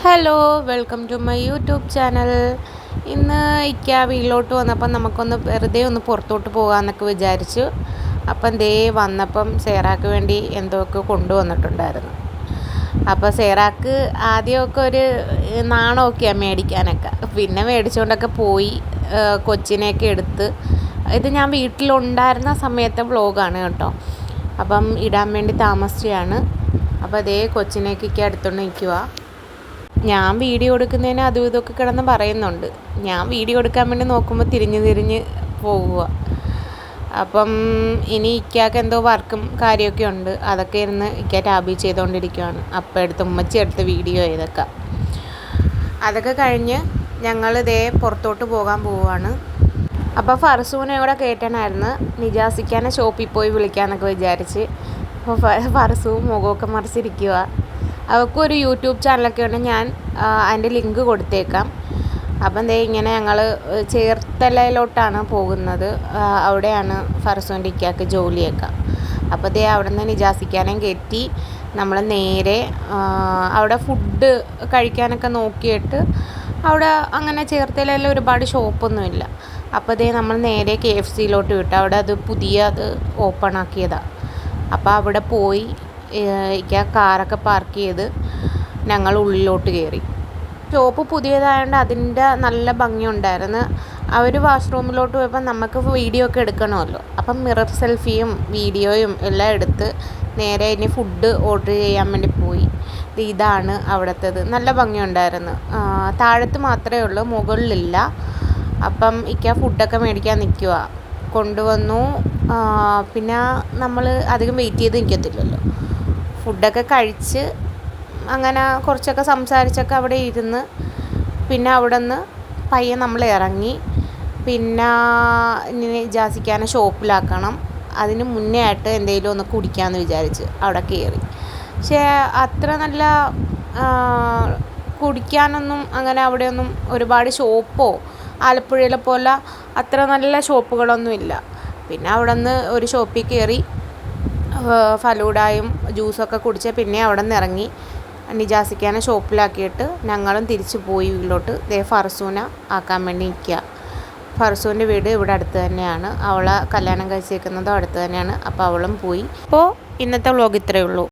Hello, welcome to my YouTube channel. ഇന്ന് വീട്ടിലോട്ട് വന്നപ്പം നമുക്കൊന്ന് വെറുതെ ഒന്ന് പുറത്തോട്ട് പോകാമെന്നൊക്കെ വിചാരിച്ചു. അപ്പം വന്നപ്പം സേറാക്ക് വേണ്ടി എന്തൊക്കെ കൊണ്ടുവന്നിട്ടുണ്ടായിരുന്നു. അപ്പോൾ സേറാക്ക് ആദ്യമൊക്കെ ഒരു നാണമൊക്കെയാണ് മേടിക്കാനൊക്കെ. പിന്നെ മേടിച്ചുകൊണ്ടൊക്കെ പോയി. കൊച്ചിനെയൊക്കെ എടുത്ത് ഇത് ഞാൻ വീട്ടിലുണ്ടായിരുന്ന സമയത്തെ വ്ളോഗാണ് കേട്ടോ. അപ്പം ഇടാൻ വേണ്ടി താമസിച്ചാണ്. അപ്പോൾ കൊച്ചിനെയൊക്കെ എടുത്തുകൊണ്ട് നിൽക്കുക. ഞാൻ വീഡിയോ എടുക്കുന്നതിന് അതും ഇതൊക്കെ കിടന്ന് പറയുന്നുണ്ട്. ഞാൻ വീഡിയോ എടുക്കാൻ വേണ്ടി നോക്കുമ്പോൾ തിരിഞ്ഞ് പോവുക. അപ്പം ഇനി ഇക്കാക്ക് എന്തോ വർക്കും കാര്യമൊക്കെ ഉണ്ട്. അതൊക്കെ ഇരുന്ന് ടാബിൽ ചെയ്തുകൊണ്ടിരിക്കുകയാണ്. അപ്പം ഉമ്മച്ചി എടുത്ത് വീഡിയോ ചെയ്തൊക്കെ. അതൊക്കെ കഴിഞ്ഞ് ഞങ്ങൾ പുറത്തോട്ട് പോകാൻ പോവുകയാണ്. അപ്പോൾ ഫർസൂനെ കൂടെ കയറ്റാനായിരുന്നു. നിജാസിക്കാനെ ഷോപ്പിൽ പോയി വിളിക്കാമെന്നൊക്കെ വിചാരിച്ച്. അപ്പോൾ ഫർസൂവും മുഖമൊക്കെ മറിച്ചിരിക്കുക. അവൾക്കൊരു യൂട്യൂബ് ചാനലൊക്കെ ഉണ്ട്. ഞാൻ അതിൻ്റെ ലിങ്ക് കൊടുത്തേക്കാം. അപ്പം ഇങ്ങനെ ഞങ്ങൾ ചേർത്തലയിലോട്ടാണ് പോകുന്നത്. അവിടെയാണ് ഫർസൂൻ്റെ ഇക്കാക്ക് ജോലിയൊക്കെ. അപ്പോൾ അവിടെ നിന്ന് നിജാസിക്കാനെയും കയറ്റി നമ്മൾ നേരെ അവിടെ ഫുഡ് കഴിക്കാനൊക്കെ നോക്കിയിട്ട് അവിടെ അങ്ങനെ ചേർത്തലയിൽ ഒരുപാട് ഷോപ്പൊന്നുമില്ല. അപ്പോൾ നമ്മൾ നേരെ KFCയിലോട്ട് വിട്ടു. അവിടെ അത് ഓപ്പൺ ആക്കിയതാണ്. അപ്പോൾ അവിടെ പോയി കാറൊക്കെ പാർക്ക് ചെയ്ത് ഞങ്ങൾ ഉള്ളിലോട്ട് കയറി. ഷോപ്പ് പുതിയതായതുകൊണ്ട് അതിൻ്റെ നല്ല ഭംഗിയുണ്ടായിരുന്നു. അവർ വാഷ്റൂമിലോട്ട് പോയപ്പോൾ നമുക്ക് വീഡിയോ ഒക്കെ എടുക്കണമല്ലോ. അപ്പം മിറർ സെൽഫിയും വീഡിയോയും എല്ലാം എടുത്ത് നേരെ ഇനി ഫുഡ് ഓർഡർ ചെയ്യാൻ വേണ്ടി പോയി. ഇതാണ് അവിടുത്തേത്. നല്ല ഭംഗിയുണ്ടായിരുന്നു. താഴത്ത് മാത്രമേ ഉള്ളൂ, മുകളിലില്ല. അപ്പം ഫുഡൊക്കെ മേടിക്കാൻ നിൽക്കുക. കൊണ്ടുവന്നു. പിന്നെ നമ്മൾ അധികം വെയിറ്റ് ചെയ്ത് നിൽക്കത്തില്ലല്ലോ. ഫുഡൊക്കെ കഴിച്ച് അങ്ങനെ കുറച്ചൊക്കെ സംസാരിച്ചൊക്കെ അവിടെ ഇരുന്ന് പിന്നെ അവിടെ നിന്ന് പയ്യെ നമ്മൾ ഇറങ്ങി. പിന്നെ ഇനി ജാസിക്കാനെ ഷോപ്പിലാക്കണം. അതിന് മുന്നേ ആയിട്ട് എന്തെങ്കിലും ഒന്ന് കുടിക്കാമെന്ന് വിചാരിച്ച് അവിടെ കയറി. പക്ഷേ അത്ര നല്ല കുടിക്കാനൊന്നും അങ്ങനെ അവിടെയൊന്നും ഒരുപാട് ഷോപ്പോ ആലപ്പുഴയിലെ പോലെ അത്ര നല്ല ഷോപ്പുകളൊന്നും ഇല്ല. പിന്നെ അവിടെ നിന്ന് ഒരു ഷോപ്പിൽ കയറി ഫലൂഡായും ജ്യൂസൊക്കെ കുടിച്ച് പിന്നെ അവിടെ നിന്ന് ഇറങ്ങി. നിജാസിക്കാനെ ഷോപ്പിലാക്കിയിട്ട് ഞങ്ങളും തിരിച്ച് പോയി വീട്ടിലോട്ട്. ഫർസൂനെ ആക്കാൻ വേണ്ടി നിൽക്കുക. ഫർസൂൻ്റെ വീട് ഇവിടെ അടുത്ത് തന്നെയാണ്. അവളെ കല്യാണം കഴിച്ചേക്കുന്നതും അടുത്ത് തന്നെയാണ്. അപ്പോൾ അവളും പോയി. അപ്പോൾ ഇന്നത്തെ വ്ലോഗ് ഇത്രയേ ഉള്ളൂ.